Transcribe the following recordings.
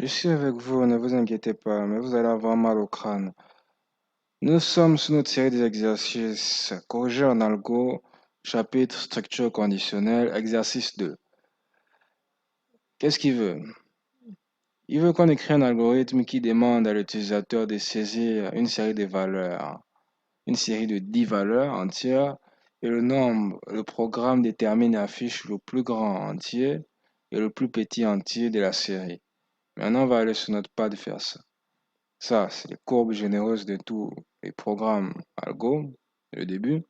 Je suis avec vous, ne vous inquiétez pas, mais vous allez avoir mal au crâne. Nous sommes sur notre série des exercices corrigés en algo, chapitre structure conditionnelle, exercice 2. Qu'est-ce qu'il veut? Il veut qu'on écrit un algorithme qui demande à l'utilisateur de saisir une série de valeurs, une série de 10 valeurs entières, et le programme détermine et affiche le plus grand entier et le plus petit entier de la série. Maintenant, on va aller sur notre pad faire ça. Ça, c'est les courbes généreuses de tous les programmes algo, le début.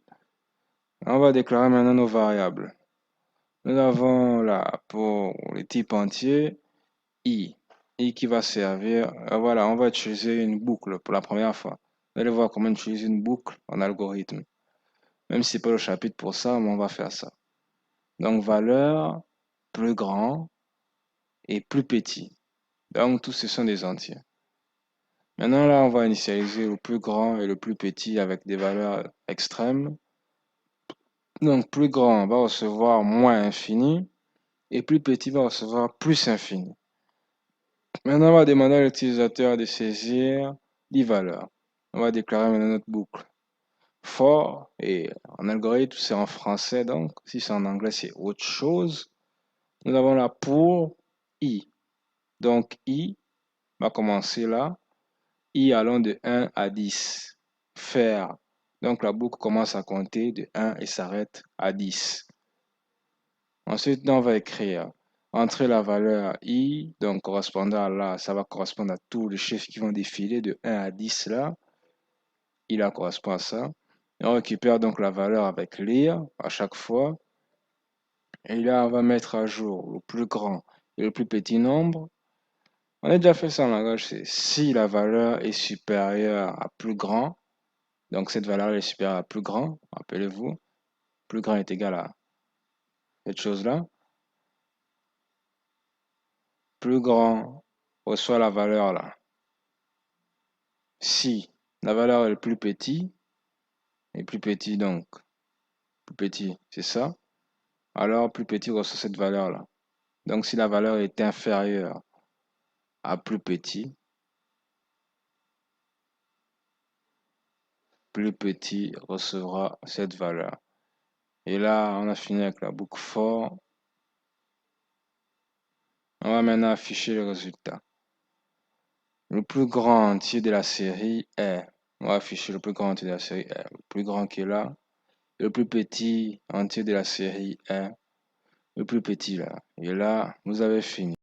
On va déclarer maintenant nos variables. Nous avons là, pour le type entier, i. I qui va servir, voilà, on va utiliser une boucle pour la première fois. Vous allez voir comment utiliser une boucle en algorithme. Même si ce n'est pas le chapitre pour ça, mais on va faire ça. Donc, valeur plus grand et plus petit. Donc, tous ce sont des entiers. Maintenant, là, on va initialiser le plus grand et le plus petit avec des valeurs extrêmes. Donc, plus grand va recevoir moins infini et plus petit va recevoir plus infini. Maintenant, on va demander à l'utilisateur de saisir 10 valeurs. On va déclarer maintenant notre boucle. For, et en algorithme, c'est en français, donc si c'est en anglais, c'est autre chose. Nous avons là pour i. Donc, i va commencer là. I allant de 1 à 10. Faire. Donc, la boucle commence à compter de 1 et s'arrête à 10. Ensuite, on va écrire entrer la valeur i, donc correspondant à là, ça va correspondre à tous les chiffres qui vont défiler de 1 à 10 là. Il là correspond à ça. Et on récupère donc la valeur avec lire à chaque fois. Et là, on va mettre à jour le plus grand et le plus petit nombre. On a déjà fait ça en langage, c'est si la valeur est supérieure à plus grand, donc cette valeur est supérieure à plus grand, rappelez-vous, plus grand est égal à cette chose-là. Plus grand reçoit la valeur là. Si la valeur est le plus petit, et plus petit donc, plus petit, c'est ça, alors plus petit reçoit cette valeur là. Donc si la valeur est inférieure à plus petit recevra cette valeur. Et là, on a fini avec la boucle for. On va maintenant afficher le résultat. Le plus grand entier de la série est, on va afficher le plus grand entier de la série est, le plus grand qui est là. Le plus petit entier de la série est, le plus petit là. Et là, vous avez fini.